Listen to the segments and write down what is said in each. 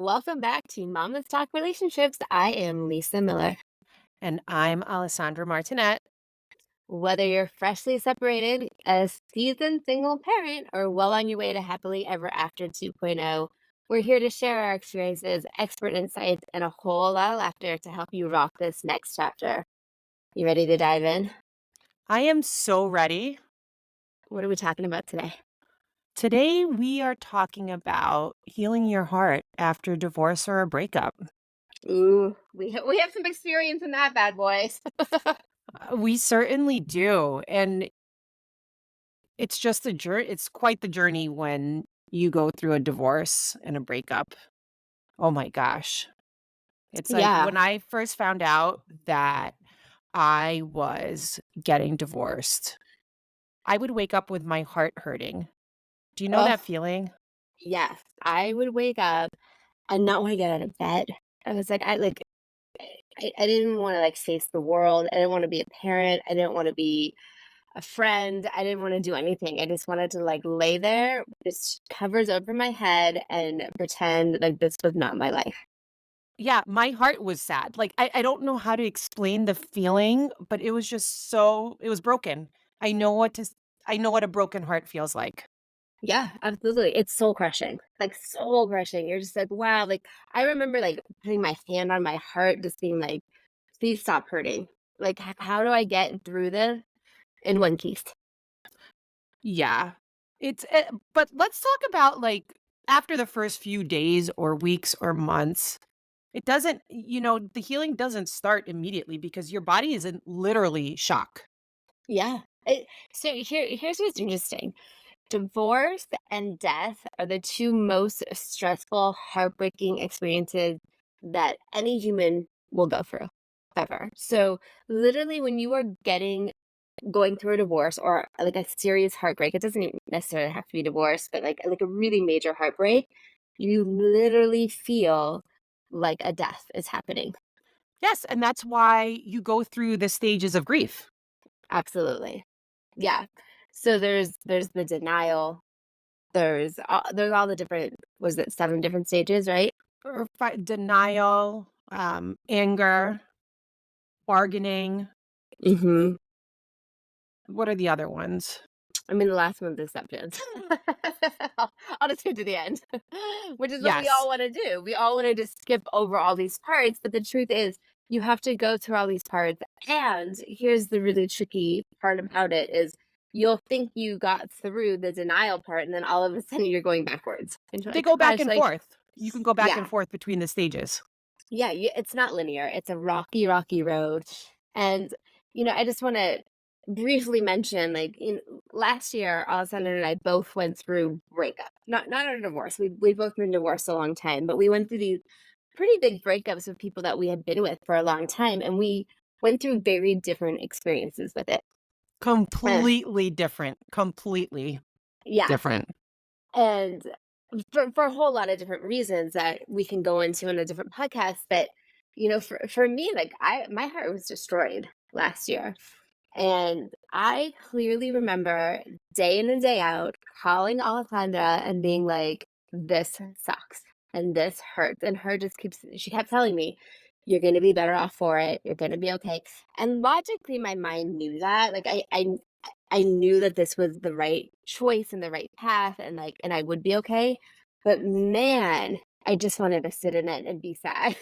Welcome back to Mama's Talk Relationships. I am Lisa Miller. And I'm Alessandra Martinet. Whether you're freshly separated, a seasoned single parent, or well on your way to happily ever after 2.0, we're here to share our experiences, expert insights, and a whole lot of laughter to help you rock this next chapter. You ready to dive in? I am so ready. What are we talking about today? Today, we are talking about healing your heart after divorce or a breakup. Ooh, we have some experience in that, bad boys. We certainly do. And it's just a journey. It's quite the journey when you go through a divorce and a breakup. Oh my gosh. It's like Yeah. when I first found out that I was getting divorced, I would wake up with my heart hurting. Do you know Oh, that feeling? yes. I would wake up and not want to get out of bed. I was like, I didn't wanna, like, face the world. I didn't wanna be a parent. I didn't wanna be a friend. I didn't wanna do anything. I just wanted to, like, lay there, just covers over my head and pretend like this was not my life. Yeah, my heart was sad. Like, I don't know how to explain the feeling, but it was just it was broken. I know what to s I know what a broken heart feels like. Yeah, absolutely. It's soul crushing, like, soul crushing. You're just like, "Wow," like, I remember, like, putting my hand on my heart, just being like, "Please stop hurting." Like, "H how do I get through this in one piece?" Yeah. But let's talk about, like, after the first few days or weeks or months, it doesn't the healing doesn't start immediately because your body is in literally shock. Yeah. So here's what's interesting. Divorce and death are the two most stressful, heartbreaking experiences that any human will go through ever. So, literally, when you are going through a divorce or like a serious heartbreak, it doesn't even necessarily have to be divorce, but like a really major heartbreak, you literally feel like a death is happening. Yes, and that's why you go through the stages of grief. Absolutely. Yeah. So there's the denial. There's all the different, was it 7 different stages, right? Or denial, anger, bargaining. Mhm. What are the other ones? I mean, the last one's acceptance. I'll just get to the end, which is what we all Yes. wanna do. We all wanna just skip over all these parts, but the truth is you have to go through all these parts, and here's the really tricky part about it is you'll think you got through the denial part, and then all of a sudden you're going backwards. And you're They like, go back "Gosh," and like forth. You can go back and yeah. forth between the stages. Yeah, it's not linear. It's a rocky, rocky road. And, I just want to briefly mention, like, last year, Alessandra and I both went through breakup. Not a divorce. We both been divorced a long time, but we went through these pretty big breakups with people that we had been with for a long time, and we went through very different experiences with it. Uh, Completely different. Completely yeah, different. and for a whole lot of different reasons that we can go into in a different podcast, but for me, like, I my heart was destroyed last year, and I clearly remember day in and day out calling Alessandra and being like, this sucks and this hurts, and she kept telling me, you're going to be better off for it, you're going to be okay. And logically my mind knew that, like, I knew that this was the right choice and the right path, and I would be okay. But man, I just wanted to sit in it and be sad.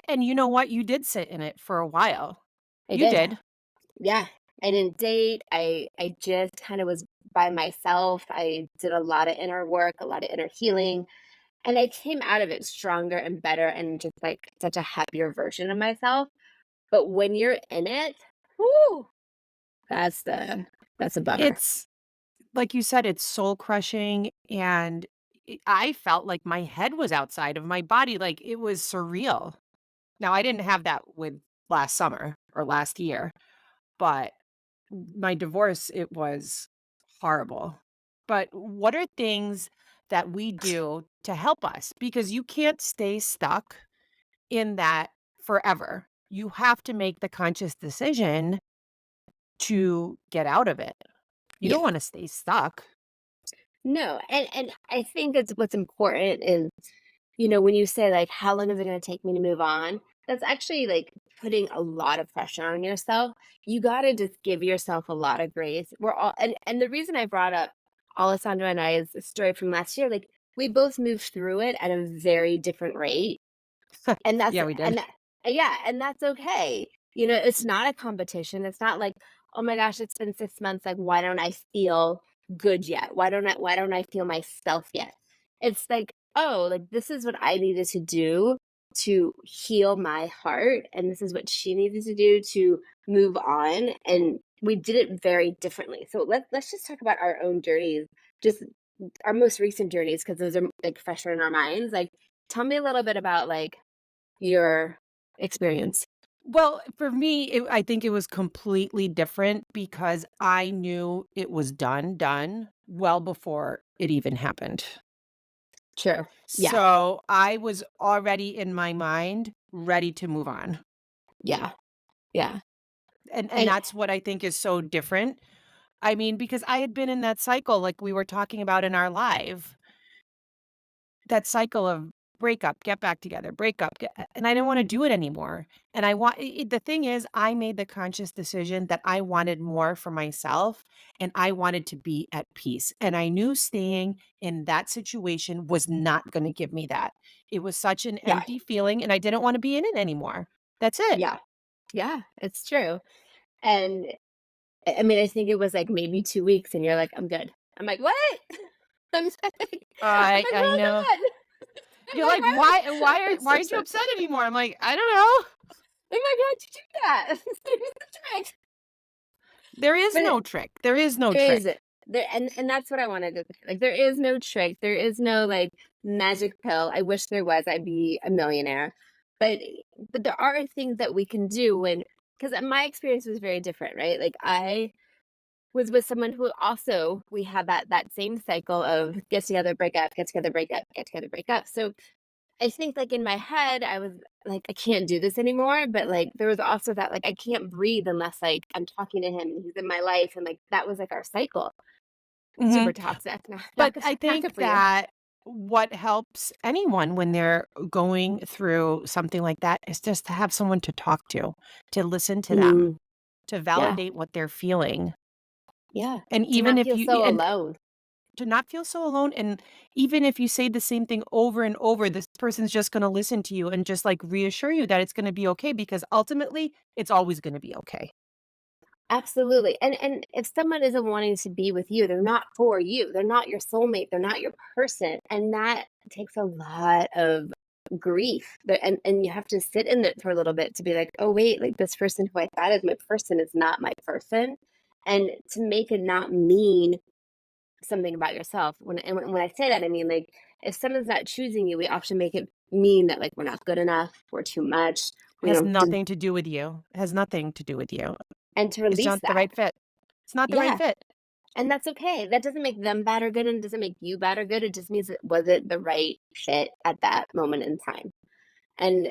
And you know what? You did sit in it for a while. I You did. did. Yeah. I didn't date. I just kind of was by myself. I did a lot of inner work, a lot of inner healing, and I came out of it stronger and better and just like such a happier version of myself. But when you're in it, whoo, that's the that's a bummer. It's like you said, it's soul crushing. And I felt like my head was outside of my body. Like it was surreal. Now, I didn't have that with last summer or last year, but my divorce, it was horrible. But what are things that we do to help us? Because you can't stay stuck in that forever. You have to make the conscious decision to get out of it. You don't Yeah. wanna stay stuck. No, and I think that's what's important is, when you say, like, "How long is it gonna take me to move on?" That's actually, like, putting a lot of pressure on yourself. You gotta just give yourself a lot of grace. We're all and the reason I brought up Alessandra and I's story from last year, like, we both moved through it at a very different rate, and that's Yeah, we did. and that yeah, and that's okay. It's not a competition. It's not like, "Oh my gosh, it's been 6 months, like, why don't I feel good yet? Why don't I feel myself yet?" It's like, "Oh, like, this is what I needed to do to heal my heart, and this is what she needed to do to move on," and we did it very differently. So let's just talk about our own journeys, just our most recent journeys, because those are, like, fresher in our minds. Like, tell me a little bit about, like, your experience. Well, for me, I think it was completely different because I knew it was done well before it even happened. True. Yeah. So I was already in my mind ready to move on. Yeah. Yeah. And And that's what I think is so different. I mean, because I had been in that cycle like we were talking about in our live, that cycle of breakup, get back together, breakup, and I didn't want to do it anymore. And the thing is, I made the conscious decision that I wanted more for myself and I wanted to be at peace. And I knew staying in that situation was not going to give me that. It was such an yeah. empty feeling and I didn't want to be in it anymore. That's it. Yeah. Yeah, it's true. And I mean, I think it was like maybe 2 weeks and you're like, "I'm good." I'm like, "What?" I'm like I'm like, I "Oh know. god." I'm You're like, like, why aren't you "Why?" upset anymore? I'm like, I don't know. I'm like, "Why'd you do that?" It was a trick. There is But no trick. There is no there trick. isn't. And that's what I wanted to say. Like, there is no trick. There is no, like, magic pill. I wish there was. I'd be a millionaire. But there are things that we can do when, because my experience was very different, right? Like, I was with someone who also we had that same cycle of get together, break up, get together, break up, get together, break up. So I think, like, in my head, I was like, I can't do this anymore. But, like, there was also that, like, I can't breathe unless, like, I'm talking to him and he's in my life. And, like, that was, like, our cycle. Super Mhm. toxic. Not But good I not good think for you. that what helps anyone when they're going through something like that is just to have someone to listen to them, Mm, to yeah, validate what they're feeling. yeah. And To even not if feel you so and alone. to not feel so alone, and even if you say the same thing over and over, this person's just gonna listen to you and just, like, reassure you that it's gonna be okay because ultimately, it's always gonna be okay. Absolutely. And if someone isn't wanting to be with you, they're not for you. They're not your soulmate. They're not your person. And that takes a lot of grief. And you have to sit in it for a little bit to be like, oh wait, like, this person who I thought is my person is not my person. And to make it not mean something about yourself. When I say that, I mean, like, if someone's not choosing you, we often make it mean that, like, we're not good enough, we're too much, we Has don't do, nothing to do with you. Has nothing to do with you. and to It's release not the that. right fit. It's not the right Yeah. fit. And that's okay. That doesn't make them bad or good, and it doesn't make you bad or good. It just means it wasn't the right fit at that moment in time. And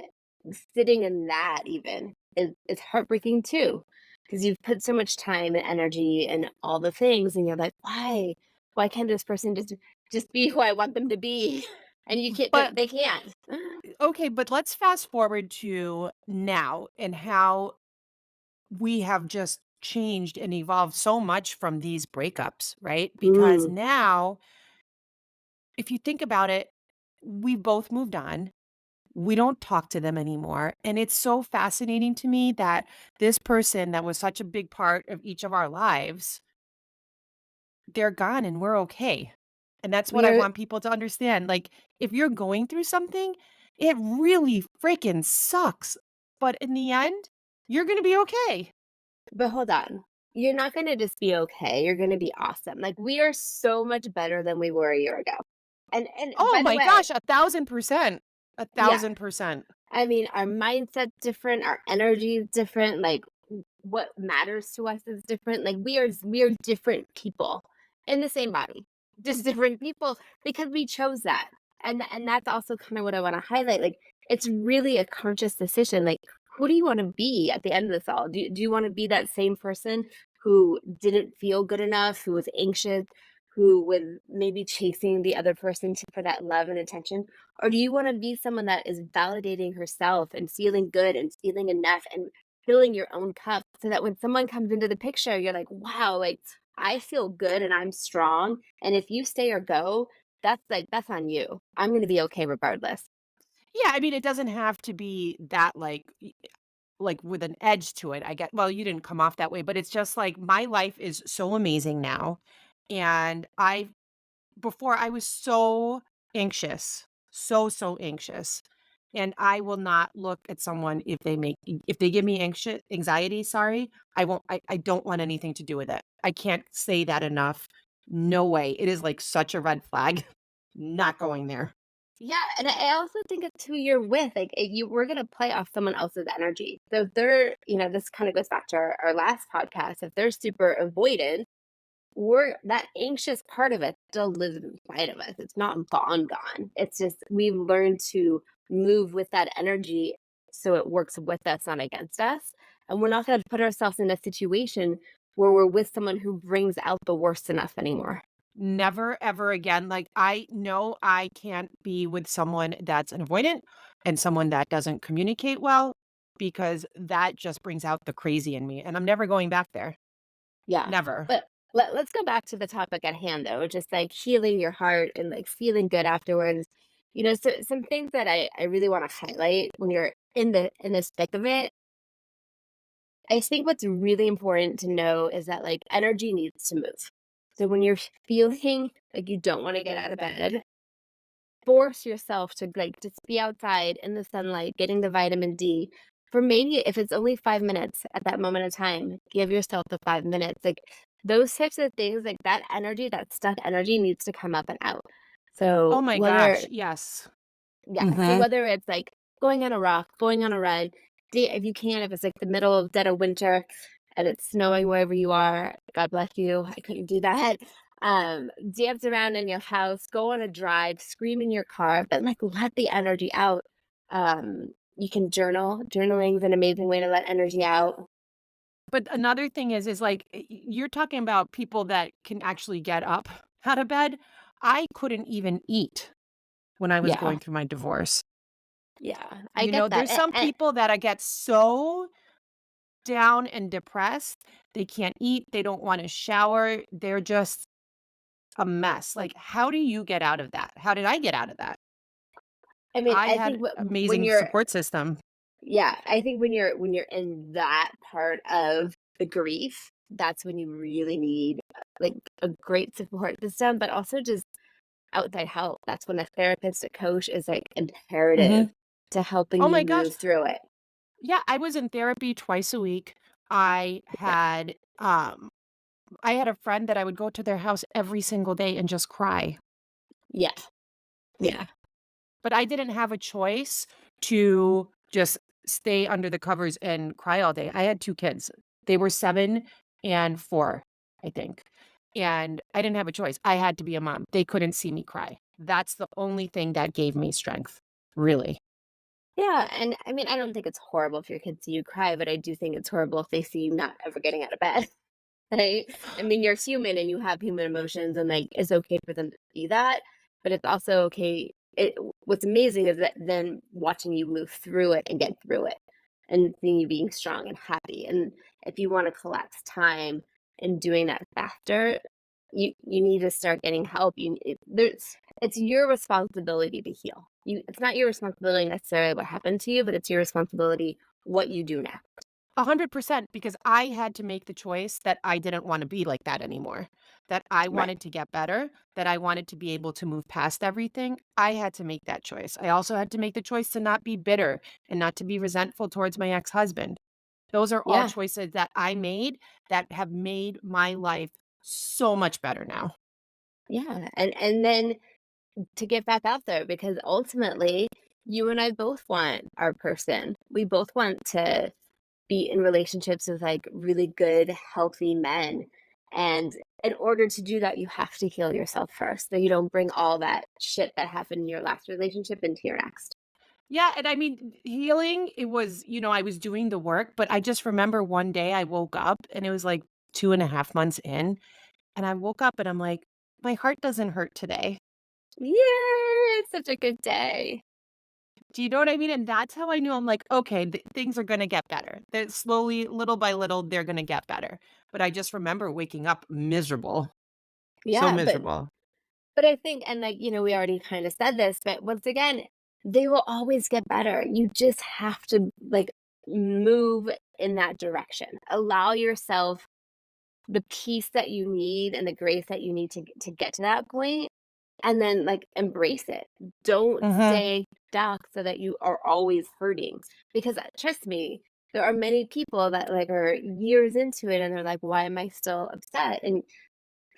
sitting in that even is heartbreaking too, because you've put so much time and energy and all the things, and you're like, why? Why can't this person just be who I want them to be? And you can't. But They can't. okay, but let's fast forward to now and how we have just changed and evolved so much from these breakups, right? Because Mm, now, if you think about it, we both moved on. We don't talk to them anymore. And it's so fascinating to me that this person that was such a big part of each of our lives, they're gone and we're okay. And that's what we I are. want people to understand. Like, if you're going through something, it really freaking sucks. But in the end, you're going to be okay. But hold on. You're not going to just be okay. You're going to be awesome. Like, we are so much better than we were a year ago. And Oh by the my way, gosh, 1,000%. A yeah, 1,000%. I mean, our mindset's different, our energy is different, like, what matters to us is different. Like, we are different people in the same body, just different people because we chose that. And that's also kind of what I want to highlight. Like, it's really a conscious decision. Like, who do you want to be at the end of this all? Do you want to be that same person who didn't feel good enough, who was anxious, who was maybe chasing the other person for that love and attention? Or do you want to be someone that is validating herself and feeling good and feeling enough and filling your own cup so that when someone comes into the picture, you're like, wow, like I feel good and I'm strong. And if you stay or go, that's on you. I'm going to be okay regardless. Yeah, I mean, it doesn't have to be that, like, with an edge to it, I get well, you didn't come off that way, but it's just like my life is so amazing now, and I before I was so anxious, so anxious, and I will not look at someone if they give me anxiety, sorry, I don't want anything to do with it. I can't say that enough. No way. It is, like, such a red flag. Not going there. Yeah, and I also think it's who you're with. Like, you we're gonna play off someone else's energy. So if they're, this kind of goes back to our last podcast. If they're super avoidant, we're that anxious part of it still lives inside of us. It's not gone. It's just we've learned to move with that energy so it works with us, not against us. And we're not gonna put ourselves in a situation where we're with someone who brings out the worst in us anymore. Never ever again. Like, I know I can't be with someone that's an avoidant and someone that doesn't communicate well because that just brings out the crazy in me, and I'm never going back there. Yeah. Never. But let's go back to the topic at hand though, just like healing your heart and like feeling good afterwards. So some things that I really want to highlight when you're in the thick of it. I think what's really important to know is that like energy needs to move. So when you're feeling like you don't want to get out of bed, force yourself to like just be outside in the sunlight, getting the vitamin D. For maybe if it's only 5 minutes at that moment of time, give yourself the 5 minutes. Like those types of things, like that energy, that stuck energy needs to come up and out. Oh So my gosh, whether yes. yeah, so Mhm. whether it's like going on a rock, going on a run, if you can, if it's like the middle of dead of winter and it's snowing wherever you are, God bless you. I couldn't do that. Dance around in your house, go on a drive, scream in your car, but like let the energy out. You can journal. Journaling is an amazing way to let energy out. But another thing is like, you're talking about people that can actually get up out of bed. I couldn't even eat when I was Yeah, going through my divorce. yeah, I You get know, that. there's some people that I get so down and depressed, they can't eat, they don't wanna shower, they're just a mess. Like, how do you get out of that? How did I get out of that? I mean, I I had think when amazing you're support system. yeah, I think when you're in that part of the grief, that's when you really need, like, a great support system, but also just outside help. That's when a therapist, a coach is, like, imperative Mhm. to helping Oh you my gosh. move through it. Yeah, I was in therapy twice a week. I Yeah. had, um I had a friend that I would go to their house every single day and just cry. Yeah. Yeah. But I didn't have a choice to just stay under the covers and cry all day. I had 2 kids. They were 7 and 4, I think, and I didn't have a choice. I had to be a mom. They couldn't see me cry. That's the only thing that gave me strength, really. Yeah, and I mean, I don't think it's horrible if your kids see you cry, but I do think it's horrible if they see you not ever getting out of bed. Right? I mean, you're human and you have human emotions and like it's okay for them to see that, but it's also okay. What's amazing is that then watching you move through it and get through it and seeing you being strong and happy. And if you want to collapse time and doing that faster, you need to start getting help. It's your responsibility to heal. It's not your responsibility necessarily what happened to you, but it's your responsibility what you do now. 100% because I had to make the choice that I didn't wanna be like that anymore, that I Right. wanted to get better, that I wanted to be able to move past everything. I had to make that choice. I also had to make the choice to not be bitter and not to be resentful towards my ex-husband. Those are all Yeah. choices that I made that have made my life so much better now. Yeah. And then to get back out there because ultimately you and I both want our person. We both want to be in relationships with like really good, healthy men. And in order to do that, you have to heal yourself first so you don't bring all that shit that happened in your last relationship into your next. Yeah, and I mean, healing, it was I was doing the work, but I just remember one day I woke up and it was, like, 2.5 months in, and I woke up and I'm like my heart doesn't hurt today. Yeah, it's such a good day. Do you know what I mean? And that's how I knew I'm like, okay, things are going to get better. That slowly, little by little, they're going to get better. But I just remember waking up miserable, so Yeah, miserable. but I think, and like, we already kind of said this, but once again, they will always get better. You just have to like move in that direction. Allow yourself the peace that you need and the grace that you need to get to that point, and then like embrace it. Don't Hmm. stay stuck so that you are always hurting, because trust me, there are many people that like are years into it and they're like, why am I still upset? And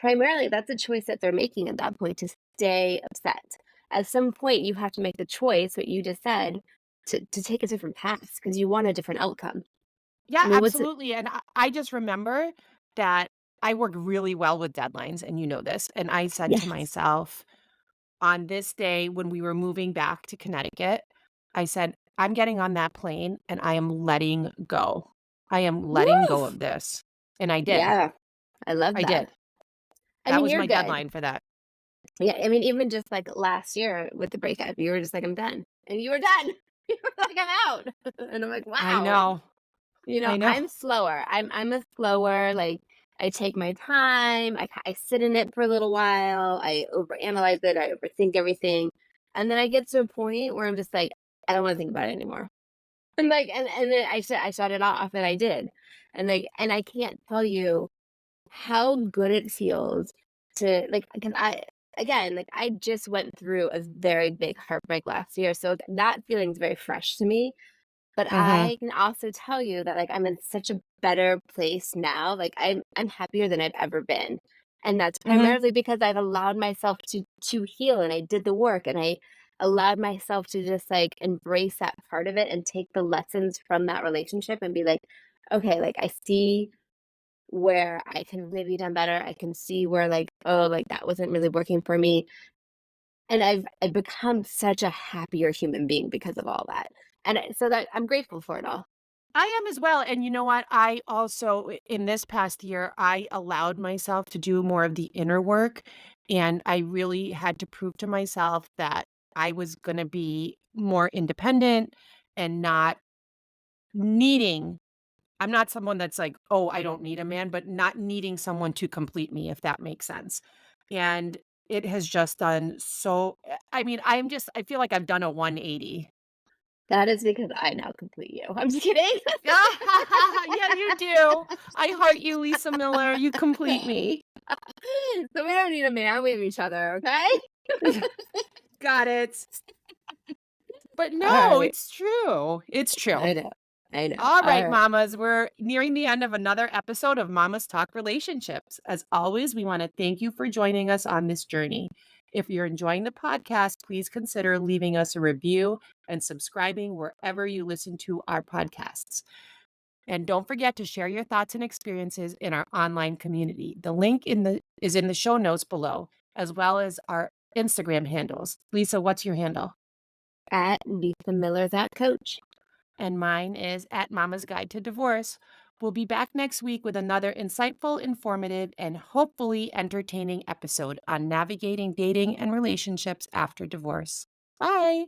primarily, that's a choice that they're making at that point, to stay upset. At some point, you have to make the choice, what you just said, to take a different path because you want a different outcome. Yeah, I mean, what's it? absolutely. And I just remember that I work really well with deadlines, and you know this. And I said to Yes. myself on this day when we were moving back to Connecticut, I said, I'm getting on that plane and I am letting go. I am letting Woo! go of this. And I did. Yeah, I love I that. did. I That mean, was you're my good. deadline for that. Yeah, I mean, even just like last year with the breakup, you were just like, I'm done. And you were done. You were like, I'm out. And I'm like, I wow. know. I know. I'm slower. I'm a slower, like, I take my time, I sit in it for a little while, I overanalyze it, I overthink everything, and then I get to a point where I'm just like, "I don't wanna think about it anymore." And, like, and then I shut it off, and I did. And, like, and I can't tell you how good it feels to, like, because again, like, I just went through a very big heartbreak last year, so that feeling's very fresh to me. But Mhm. I can also tell you that, like, I'm in such a better place now, like, I'm happier than I've ever been, and that's Mhm. primarily because I've allowed myself to heal, and I did the work, and I allowed myself to just, like, embrace that part of it and take the lessons from that relationship and be like, "Okay, like, I see where I can have maybe done better, I can see where, like, oh, like, that wasn't really working for me." And I've become such a happier human being because of all that, and so that I'm grateful for it all. I am as well, and you know what? I also in this past year, I allowed myself to do more of the inner work, and I really had to prove to myself that I was gonna be more independent and not needing I'm not someone that's like, "Oh, I don't need a man," but not needing someone to complete me, if that makes sense. And it has just done so I mean, I feel like I've done a 180. That is because I now complete you. I'm just kidding. Yeah, you do. I heart you, Lisa Miller. You complete me. So we don't need a man, we have each other, okay? Got it. But no, Alright. it's true. It's true. I know. I know. All right, Alright. mamas, we're nearing the end of another episode of Mamas Talk Relationships. As always, we want to thank you for joining us on this journey. If you're enjoying the podcast, please consider leaving us a review and subscribing wherever you listen to our podcasts. And don't forget to share your thoughts and experiences in our online community. The link is in the show notes below, as well as our Instagram handles. Lisa, what's your handle? At Lisa Miller, that coach. And mine is at Mama's Guide to Divorce. We'll be back next week with another insightful, informative, and hopefully entertaining episode on navigating dating and relationships after divorce. Bye.